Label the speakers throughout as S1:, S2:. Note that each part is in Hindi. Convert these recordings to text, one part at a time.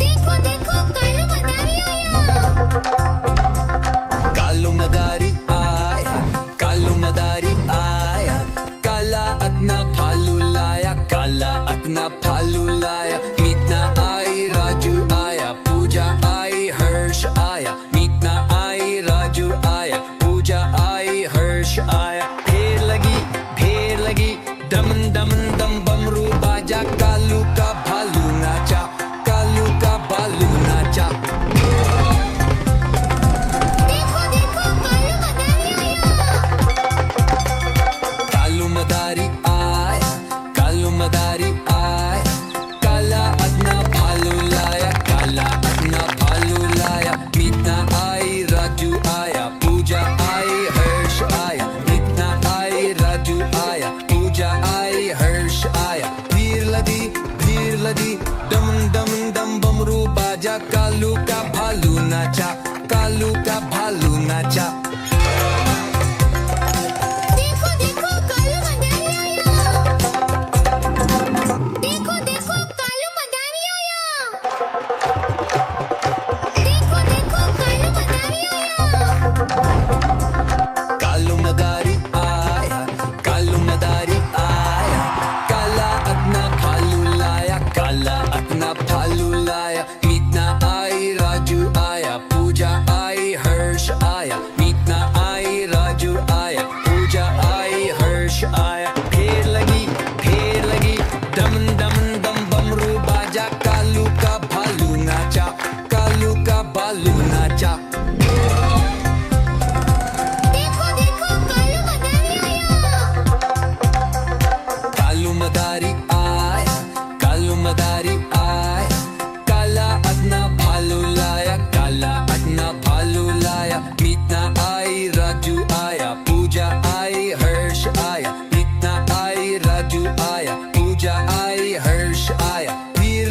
S1: देखो देखो कालू मदारी आया।
S2: कालू मदारी आया, कालू मदारी आया, काला अपना भालू लाया, काला अपना भालू लाया। मीतना आई, राजू आया, पूजा आई, हर्ष आया। मीतना आई, राजू आया, पूजा आई, हर्ष आया। ढेर लगी, दम दम दम बमरू बाजा, कालू का भालू नाचा, कालू का भालू नाचा।
S1: देखो देखो कालू मदारी आया।
S2: कालू मदारी आया, कालू मदारी आया, काला अपना भालू लाया, काला अपना भालू लाया। मीतना आई, राजू आया, पूजा आई, हर्ष आया। मीतना आई, राजू आया, पूजा आई, हर्ष आया। भीड़ लगी, दम दम दम बमरू बाजा, कालू का भालू नाचा, कालू का भालू नाचा।
S1: देखो देखो कालू मदारी आया। देखो देखो कालू मदारी आया। देखो देखो कालू मदारी आया।
S2: कालू मदारी आया, कालू मदारी आया, काला अपना भालू लाया, काला अपना भालू लाया। मीतना आई, राजू आया, पूजा आई, हर्ष आया। मीतना आई, राजू आया, पूजा आई, हर्ष आया। ढेर लगी, दम दम दम बमरू बाजा, कालू का भालू नाचा, कालू का भालू नाचा।
S1: देखो देखो कालू मदारी आया।
S2: कालू मदारी आया, कालू मदारी आया, काला अपना भालू लाया, काला अपना भालू लाया। मीतना आई, राजू आया, पूजा आई, हर्ष आया। मीतना आई, राजू आया, पूजा आई, हर्ष आया। भीड़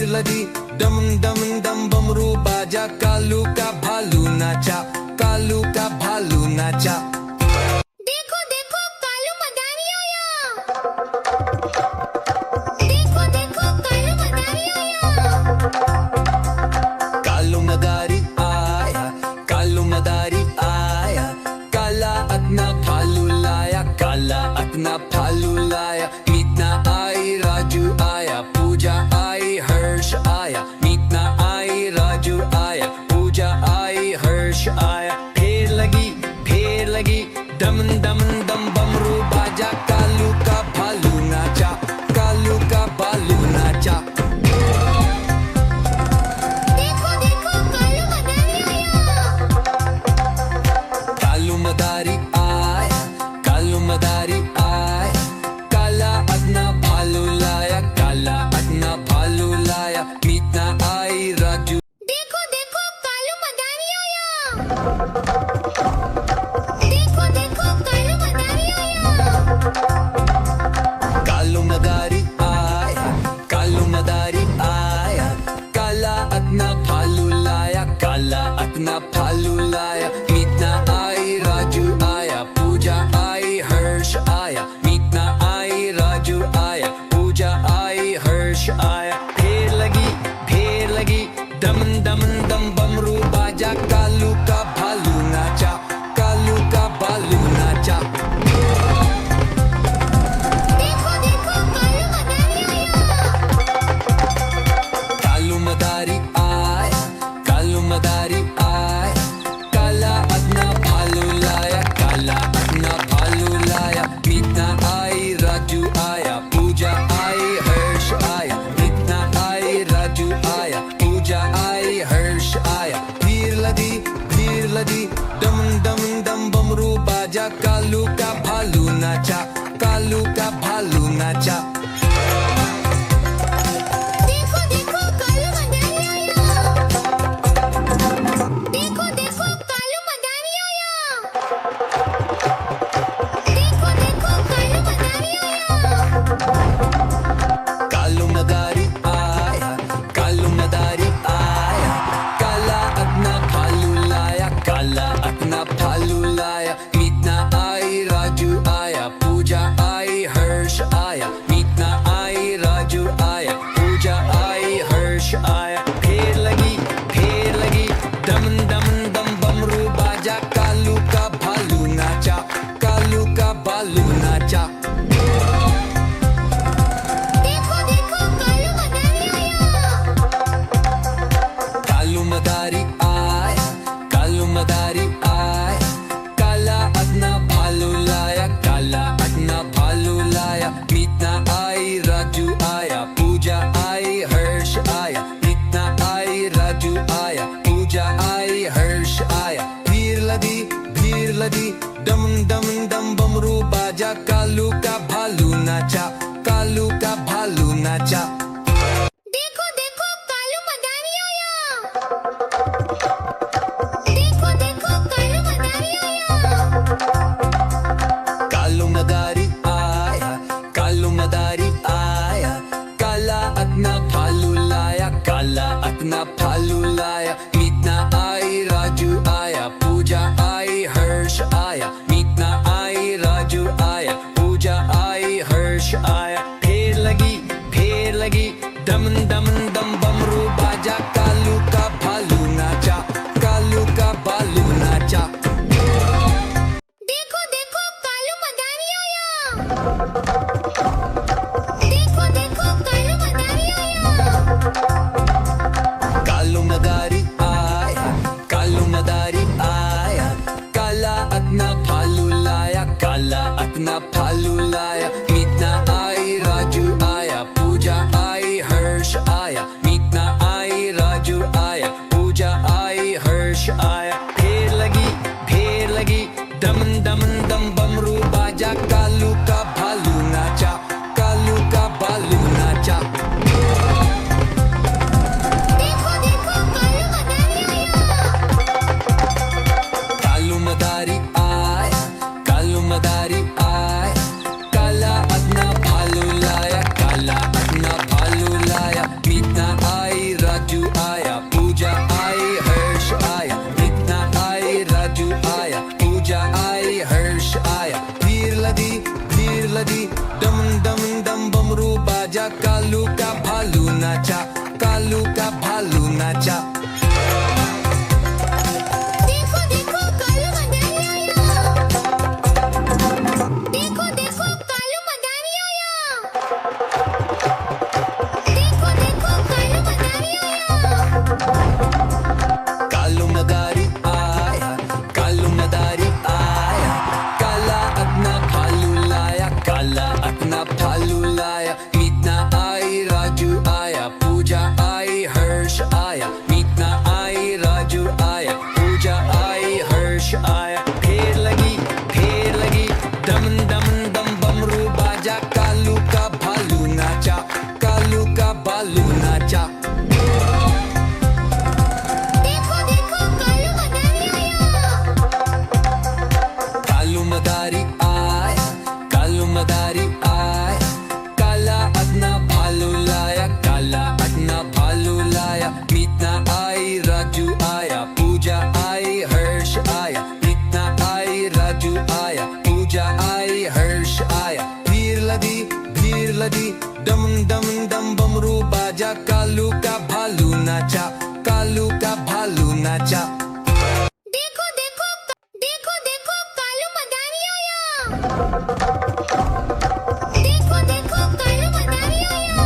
S2: लगी, दम दम दम बमरू बाजा, कालू का भालू नाचा, कालू का भालू नाचा।
S1: देखो देखो कालू मदारी आया। देखो देखो कालू मदारी आया।
S2: कालू मदारी आया, कालू मदारी आया, काला अपना भालू लाया, काला अपना भालू लाया। मीतना आई, राजू आया, पूजा आई, हर्ष आया। मीतना आई, राजू आया, पूजा आई, हर्ष आया। ढेर लगी, दम दम दम बमरू बाजा, कालू का भालू नाचा, कालू का भालू नाचा।
S1: देखो देखो कालू मदारी आया।
S2: कालू मदारी आया, कालू मदारी आया, काला अपना भालू लाया, काला अपना भालू लाया। मीतना आई, राजू।
S1: देखो देखो कालू मदारी आया। देखो देखो कालू मदारी आया।
S2: कालू मदारी आया, कालू मदारी आया, काला अपना भालू लाया, काला अपना भालू लाया। मीतना आई, राजू आया, पूजा आई, हर्ष आया। मीतना आई, राजू आया, पूजा आई, हर्ष आया। ढेर लगी, दम दम दम बमरू बाजा, कालू का भालू नाचा, कालू का भालू नाचा।
S1: देखो देखो कालू मदारी आया।
S2: कालू मदारी आया, कालू मदारी आया, काला अपना भालू लाया, काला अपना भालू लाया। मीतना आई, राजू आया, पूजा आई, हर्ष आया। मीतना आई, राजू आया, पूजा आई, हर्ष आया। भीड़ लगी, दम दम दम बमरू बाजा, कालू का भालू नाचा, कालू का भालू नाचा।
S1: देखो देखो कालू मदारी आया। देखो देखो कालू मदारी आया। देखो देखो कालू मदारी आया।
S2: कालू मदारी आया, कालू मदारी आया, काला अपना भालू लाया, काला अपना भालू लाया। मीतना आई, राजू आया, पूजा आई, हर्ष आया। मीतना मदारी आया, काला अतना भालू लाया, काला अतना भालू लाया, मीतना आई राजू आया, पूजा आई हर्ष आया, मीतना आई राजू आया, पूजा आई हर्ष आया, फेर लगी दमन दमन दम बमरू बाजा, कालू का भालू नाचा, कालू का भालू नाचा।
S1: देखो देखो कालू मदारी आया। देखो देखो कालू मदारी आया।
S2: कालू मदारी आया, कालू मदारी आया, काला अतना भालू लाया, काला अतना भालू लाया, मीतना आई राजू आया, पूजा आई हर्ष आया, मीतना आई राजू आया, पूजा आई हर्ष आया, फेर लगी दमन दमन दम बमरू बाजा, कालू का भालू नाचा, कालू का भालू नाचा।
S1: देखो देखो कालू मदारी आया।
S2: कालू मदारी आया, कालू मदारी आया, काला अतना भालू लाया, काला अतना भालू लाया, मीतना आई राजू आया, पूजा आई हर्ष आया, मीतना आई राजू आया, पूजा आई हर्ष आया, भीड़ लदी दम दम दम बमरू बाजा, कालू का भालू नाचा, कालू का भालू नाचा।
S1: देखो देखो कालू मदारी आया। देखो देखो कालू मदारी आया। देखो देखो कालू मदारी आया।
S2: कालू मदारी आया, कालू मदारी आया, काला अतना भालू लाया, काला अतना भालू लाया, मीतना आई राजू आया, पूजा आई हर्ष आया, मीतना आई राजू आया, पूजा आई हर्ष आया, फेर लगी दमन दमन दम बमरू बाजा, कालू का भालू नाचा, कालू का भालू नाचा।
S1: देखो देखो कालू मदारी आया।
S2: कालू मदारी आया, कालू मदारी आया, काला अतना भालू लाया, काला अतना भालू लाया, मीतना आई राजू आया, पूजा आई हर्ष आया, मीतना आई राजू आया, पूजा आई हर्ष आया, भीड़ लदी दमन दमन दम बमरू बाजा, कालू का भालू नाचा, कालू का भालू नाचा।
S1: देखो देखो देखो कालू मदारी आया। देखो देखो कालू मदारी आया।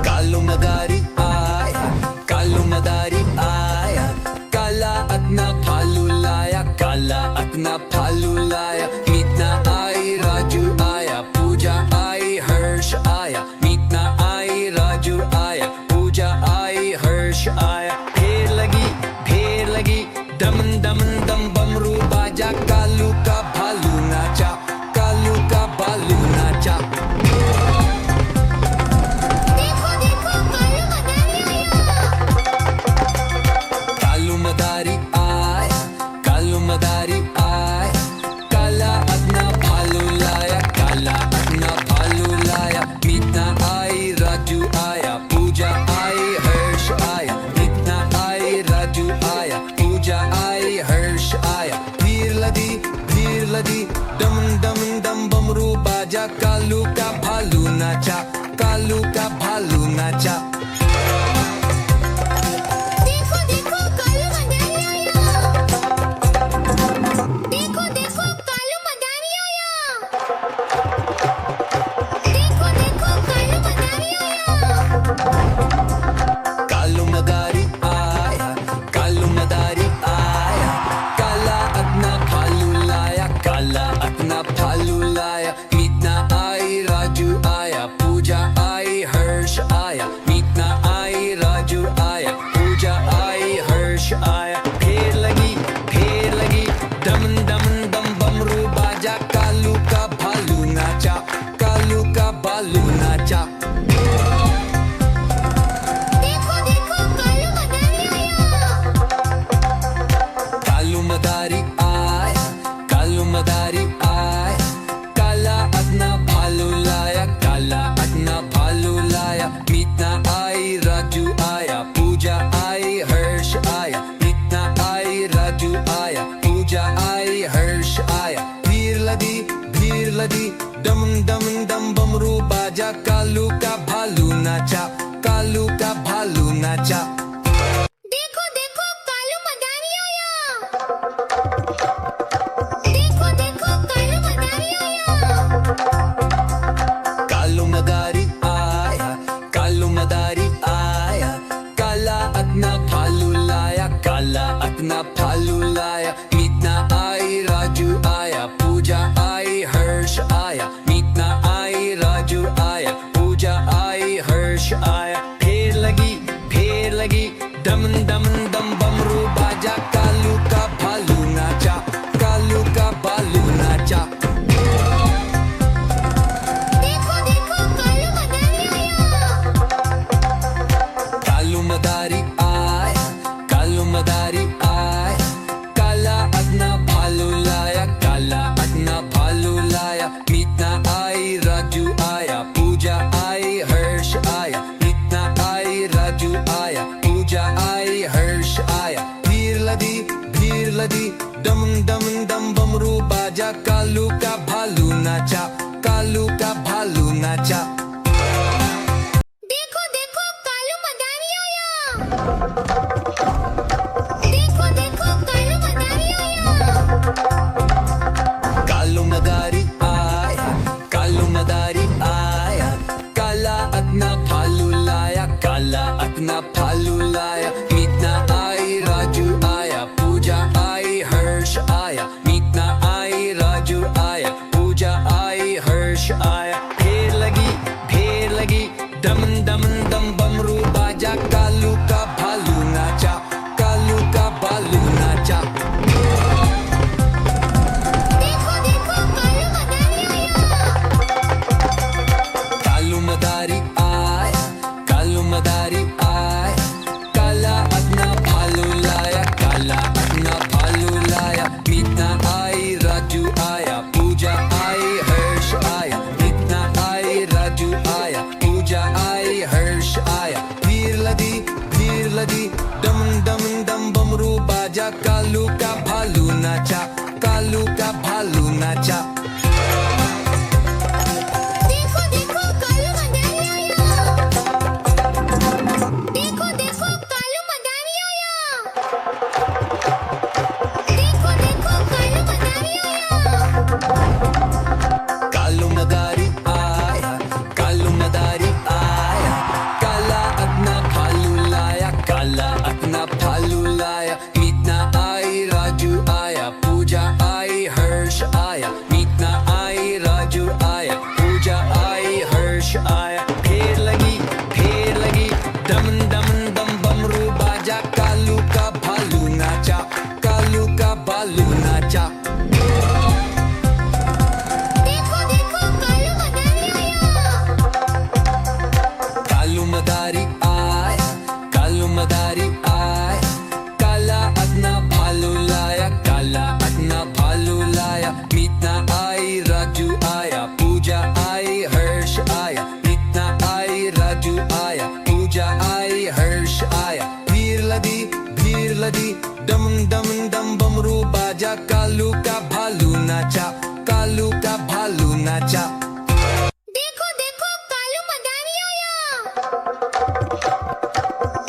S2: कालू मदारी आया, कालू मदारी आया, काला अतना भालू लाया, काला अतना भालू लाया, मीतना आई राजू आया, पूजा आई हर्ष आया, मीतना आई राजू आया, पूजा आई हर्ष आया, फेर लगी दमन दमन दम बमरू बाजा, कालू का भालू नाचा, कालू का भालू नाचा।
S1: देखो देखो कालू मदारी आया।
S2: कालू मदारी आया, कालू मदारी आया, काला अतना भालू लाया, काला अतना भालू लाया, मीतना आई राजू आया, पूजा आई हर्ष आया, मीतना आई राजू आया, पूजा आई हर्ष आया, भीड़ लदी दमन दमन दम बमरू बाजा, कालू का भालू नाचा, कालू का भालू नाचा।
S1: देखो देखो कालू मदारी आया। देखो देखो कालू मदारी आया। देखो देखो कालू मदारी आया।
S2: कालू मदारी आया, कालू मदारी आया, काला अतना भालू लाया, काला अतना भालू लाया, मीतना आई राजू आया, पूजा आई हर्ष आया, मीतना आई राजू आया, पूजा आई हर्ष आया, फेर लगी दमन दमन दम बमरू बाजा, कालू का भालू लदी डम डम डम बमरू बाजा कालू का भालू नाचा कालू का भालू नाचा
S1: देखो देखो कालू मदारी आया देखो देखो कालू मदारी आया
S2: कालू मदारी आया कालू मदारी आया काला अपना भालू लाया काला अपना भालू लाया मीतना आई राजू आया पूजा आई हर्ष आया मीतना आई राजू आया पूजा आई हर्ष आया फेर लगी डम डम डम बमरू बाजा कालू का भालू नाचा कालू का भालू नाचा
S1: देखो देखो कालू मदारी आया
S2: कालू मदारी आया कालू मदारी आया काला अपना भालू लाया काला अपना भालू लाया मीतना आई राजू आया पूजा आई हर्ष आया मीतना आई राजू आया पूजा आई हर्ष आया भीड़ लदी डम डम डम बमरू बाजा कालू का भालू नाचा कालू का भालू नाचा
S1: देखो देखो कालू मदारी आया देखो देखो कालू मदारी आया
S2: कालू मदारी आया कालू मदारी आया काला अपना भालू लाया काला अपना भालू लाया मीतना आई राजू आया पूजा आई हर्ष आया मीतना आई राजू आया पूजा आई हर्ष आया फेर लगी डम डम डम बमरू बाजा कालू का भालू नाचा कालू का भालू नाचा
S1: देखो देखो कालू मदारी आया
S2: कालू मदारी आया कालू मदारी आया काला अपना भालू लाया काला अपना भालू लाया मीतना आई राजू आया पूजा आई हर्ष आया मीतना आई राजू आया पूजा आई हर्ष आया भीड़ लदी डम डम डम बमरू बाजा कालू का भालू नाचा कालू का भालू नाचा
S1: देखो देखो कालू मदारी आया देखो देखो कालू मदारी आया देखो देखो कालू मदारी आया
S2: कालू मदारी आया कालू मदारी आया काला अपना भालू लाया काला अपना भालू लाया मीतना आई राजू आया पूजा आई हर्ष आया मीतना आई राजू आया पूजा आई हर्ष आया फेर लगी डम डम डम बमरू बाजा कालू का भालू नाचा कालू का भालू नाचा
S1: देखो देखो कालू मदारी आया
S2: कालू मदारी आया कालू मदारी आया काला अपना भालू लाया काला अपना भालू लाया मीतना आई राजू आया पूजा आई हर्ष आया मीतना आई राजू आया पूजा आई हर्ष आया भीड़ लदी डम डम डम बमरू बाजा कालू का भालू नाचा कालू का भालू नाचा
S1: देखो देखो कालू मदारी आया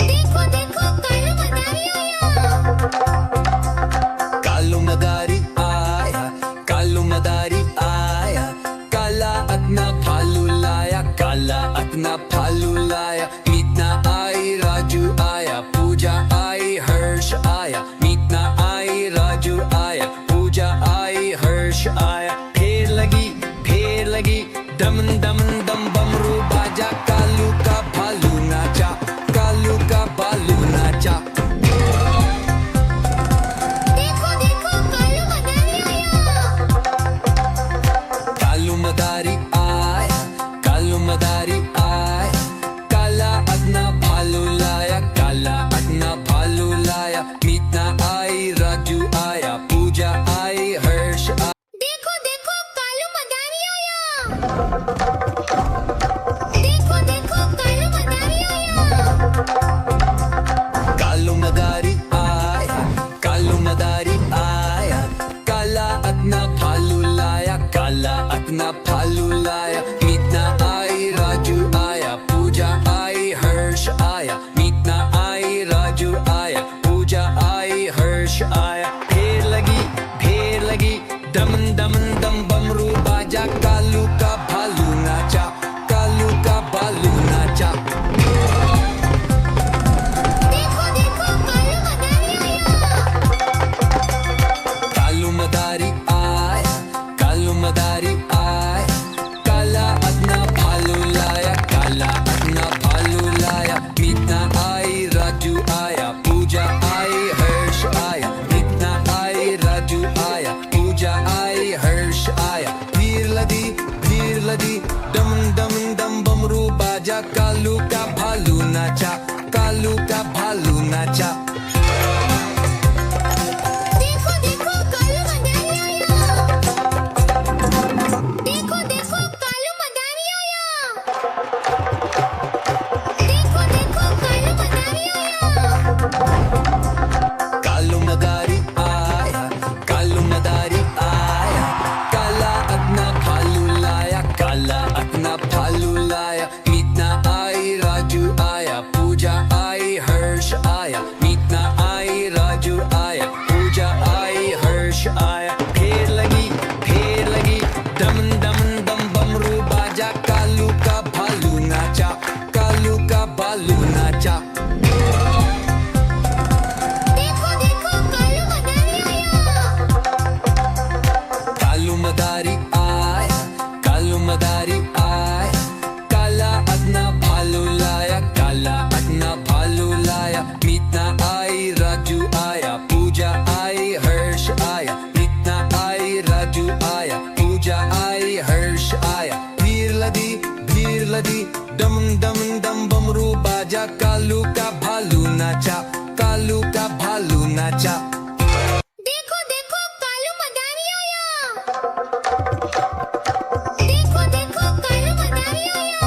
S1: देखो देखो कालू मदारी आया
S2: कालू मदारी आया कालू मदारी आया काला अपना भालू लाया काला अपना भालू लाया मीतना आई राजू आया पूजा आई हर्ष आया मीतना आई राजू आया पूजा आई हर्ष आया फेर लगी डम डम डम बमरू बाजा कालू का भालू नाचा कालू का भालू नाचा
S1: देखो देखो कालू मदारी आया
S2: कालू मदारी आया कालू मदारी आया काला अपना भालू लाया काला अपना भालू लाया मीतना आई राजू आया पूजा आई हर्ष आया
S1: देखो देखो कालू मदारी आया देखो देखो कालू मदारी आया
S2: कालू मदारी आया कालू मदारी आया काला अपना भालू लाया काला अपना ना भालू लाया, मीत ना आई राजू आया, पूजा आई हर्ष आया, मीत ना आई राजू आया, पूजा आई हर्ष आया। ढेर लगी दमन दमन दम बमरू बाजा, कालू का भालू नाचा, कालू का भालू नाचा।
S1: देखो देखो कालू मदारी आया।
S2: कालू मदारी आया, काला अपना भालू लाया, काला अपना भालू लाया, मीत ना आई राजू आया, पूजा आई हर्ष आया, मीत ना आई राजू आया, पूजा आई हर्ष आया। भीड़ लदी दमन दमन दम बमरू बाजा, कालू का भालू नाचा, कालू का भालू नाचा।
S1: देखो देखो कालू मदारी आया। देखो देखो कालू मदारी आया। देखो देखो कालू मदारी आया।
S2: कालू मदारी आया, कालू मदारी आया, काला अपना भालू लाया, काला अपना भालू लाया, मीत ना आई राजू आया, पूजा आई हर्ष आया, मीत ना आई राजू आया, पूजा आई हर्ष आया। ढेर लगी दमन दमन दम बमरू बाजा, कालू का भालू नाचा, कालू का भालू नाचा।
S1: देखो देखो कालू मदारी आया।
S2: कालू मदारी आया, कालू मदारी आया, काला अपना भालू लाया, काला अपना भालू लाया, मीत ना आई राजू आया, पूजा आई हर्ष आया, मीत ना आई राजू आया, पूजा आई हर्ष आया। भीड़ लदी दमन दमन दम बमरू बाजा, कालू का भालू नाचा, कालू का भालू नाचा।
S1: देखो देखो कालू मदारी आया। देखो देखो कालू मदारी आया।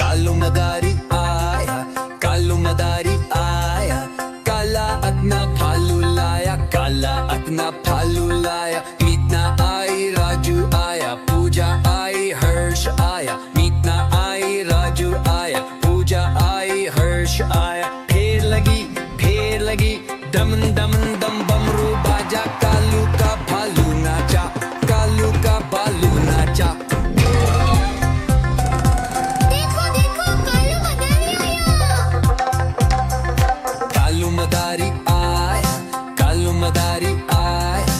S2: कालू मदारी आया, कालू मदारी आया, काला अपना भालू लाया, काला अपना भालू लाया, मीत ना आई राजू आया, पूजा आई हर्ष आया, मीत ना आई राजू आया, पूजा आई हर्ष आया। ढेर लगी दमन दमन दम बमरू बाजा, कालू का भालू नाचा, कालू का भालू नाचा।
S1: देखो देखो कालू मदारी आया।
S2: कालू मदारी आया, कालू मदारी आया,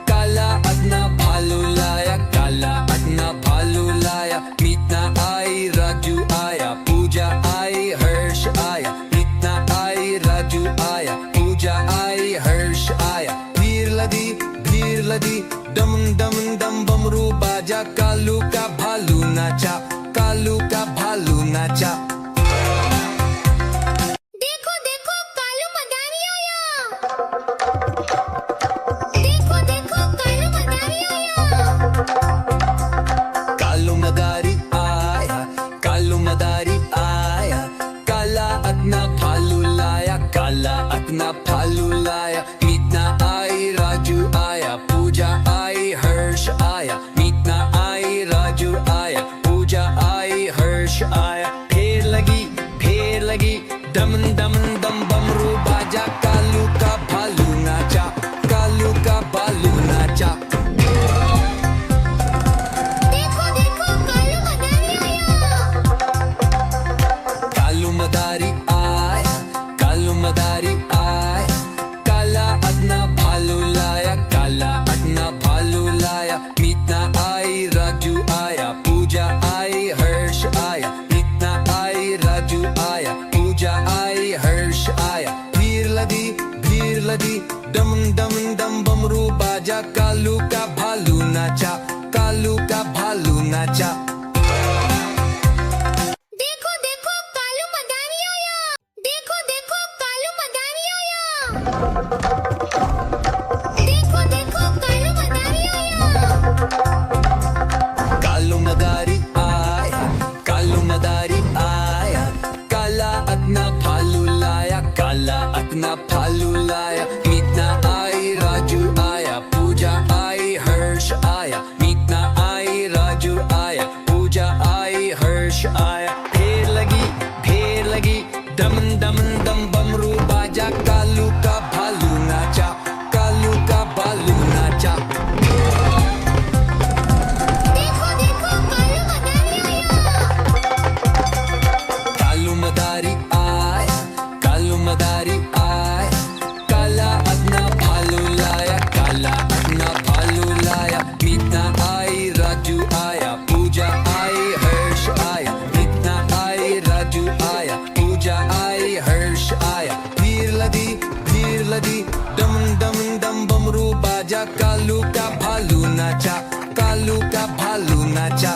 S2: काला अपना भालू लाया, काला अपना भालू लाया, मीत ना आई राजू आया, पूजा आई हर्ष आया, मीत ना आई राजू आया, पूजा आई हर्ष आया। भीड़ लदी दमन दमन दम बमरू बाजा, कालू का भालू नाचा, कालू का भालू नाचा।
S1: देखो देखो कालू मदारी आया। देखो देखो कालू मदारी आया।
S2: कालू मदारी आया, कालू मदारी आया, काला अपना भालू लाया, काला अपना भालू लाया, मीत ना आई राजू आया, पूजा आई हर्ष आया, मीत ना आई राजू आया, पूजा आई हर्ष आया। ढेर लगी दमन दमन दम बमरू बाजा, कालू का भालू नाचा, कालू का भालू नाचा।
S1: देखो देखो कालू मदारी आया।
S2: कालू मदारी आया, कालू मदारी आया, काला अपना भालू लाया, काला अपना भालू लाया, मीत ना आई राजू आया, पूजा आई हर्ष आया, मीत ना आई राजू आया, पूजा आई हर्ष आया। भीड़ लदी दमन दमन दम बमरू बाजा, कालू का भालू नाचा, कालू का भालू नाचा।
S1: देखो देखो कालू मदारी आया। देखो देखो कालू मदारी आया। देखो देखो कालू मदारी आया।
S2: कालू मदारी आया, कालू मदारी आया, काला अपना भालू लाया, काला अपना भालू लाया, मीत ना आई राजू आया, पूजा आई हर्ष आया, भालू नाचा।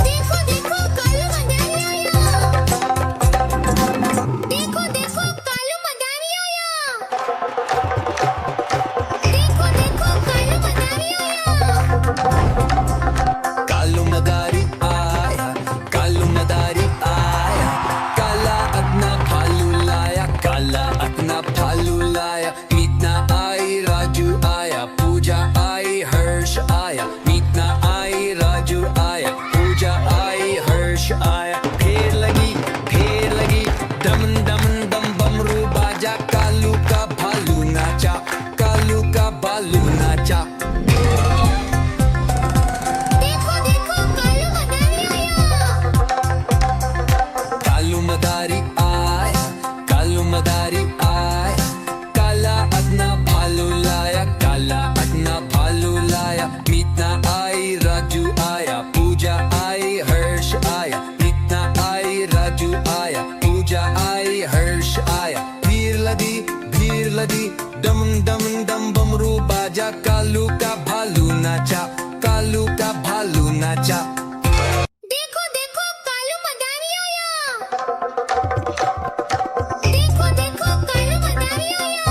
S1: देखो देखो कालू मदारी आया। देखो देखो कालू मदारी आया। देखो देखो कालू मदारी आया।
S2: कालू मदारी आया, कालू मदारी आया, काला अपना भालू लाया, काला अपना भालू लाया। मीतना आई, राजू आया, पूजा आई, हर्ष आया। मीतना आई, राजू आया, पूजा आई, हर्ष आया। फेर लगी, दमन दमन दम बमरू बाजा, कालू का भालू नाचा, कालू का भालू नाचा।
S1: देखो देखो कालू मदारी आया।
S2: कालू मदारी आया, कालू मदारी आया, काला अपना भालू लाया, काला अपना भालू लाया। मीतना आई, राजू आया, पूजा आई, हर्ष आया। मीतना आई, राजू आया, पूजा आई, हर्ष आया। भीड़ लगी, दम दम दम बमरू बाजा, कालू का भालू नाचा, कालू का भालू नाचा।
S1: देखो देखो कालू मदारी आया। देखो देखो कालू मदारी आया।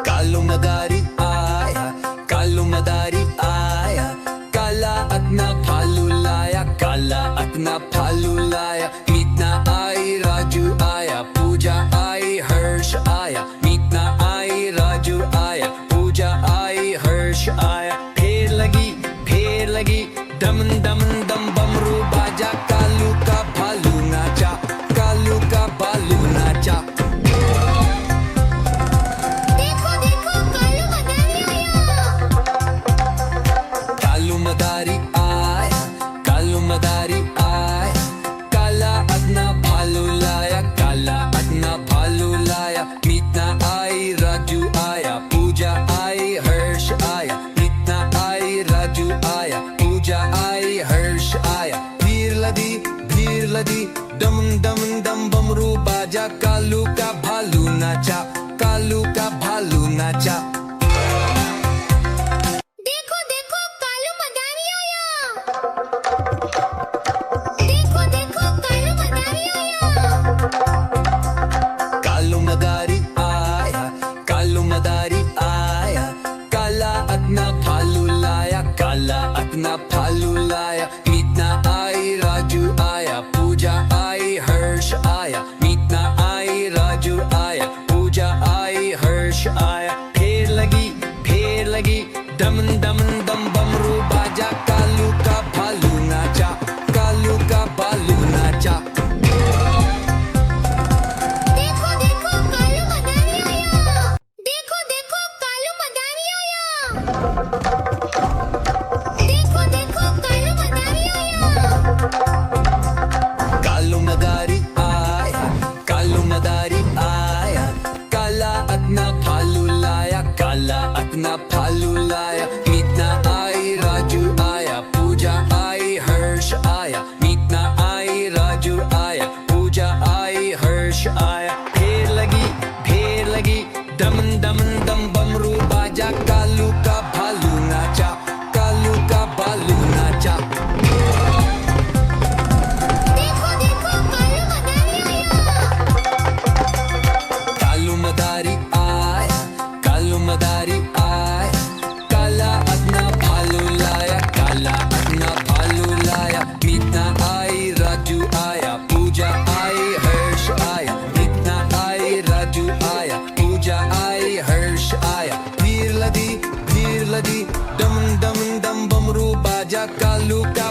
S2: कालू मदारी आया, कालू मदारी आया, काला अपना भालू लाया, काला अपना भालू लाया। मीतना आई, राजू आया, पूजा आई, हर्ष आया। मीतना आई, राजू आया, पूजा आई, हर्ष आया। फेर लगी, दमन दमन दम बमरू बाजा, कालू का भालू नाचा, कालू का भालू नाचा।
S1: देखो देखो कालू मदारी आया।
S2: कालू मदारी आया, कालू मदारी आया, काला अपना भालू लाया, काला अपना भालू लाया। मीतना आई, राजू आया, पूजा आई, हर्ष आया। मीतना आई, राजू आया, पूजा आई, हर्ष आया। भीड़ लगी, दमन दमन दम बमरू बाजा, कालू का भालू नाचा, कालू का भालू नाचा।
S1: देखो देखो कालू मदारी आया। देखो देखो कालू मदारी आया।
S2: कालू मदारी आया, कालू मदारी आया, काला अपना भालू लाया, काला अपना भालू लाया। मीतना आई, राजू आया, पूजा आई, हर्ष आया। मीतना आई, राजू आया, पूजा आई, हर्ष आया। फेर लगी, दमन दमन दम बमरू बाजा, कालू का भालू नाचा, कालू का भालू नाचा।
S1: देखो देखो कालू मदारी आया। देखो देखो कालू मदारी आया। देखो देखो कालू मदारी आया।
S2: कालू मदारी आया, कालू मदारी आया, काला अपना भालू लाया, काला अपना भालू लाया। मीतना आई, राजू आया, पूजा आई, हर्ष आया। मीतना आई, राजू आया, पूजा आई, हर्ष आया। फेर लगी, दमन दमन दम बमरू बाजा, कालू का भालू नाचा, कालू का भालू नाचा।
S1: देखो देखो कालू मदारी आया।
S2: कालू मदारी आया, कालू मदारी आया, काला अपना भालू लाया, काला अपना भालू लाया। मीतना आई, राजू आया, पूजा आई, हर्ष आया। मीतना आई, राजू आया, पूजा आई, हर्ष आया। भीड़ लगी, दमन दमन दम बमरू बाजा, कालू का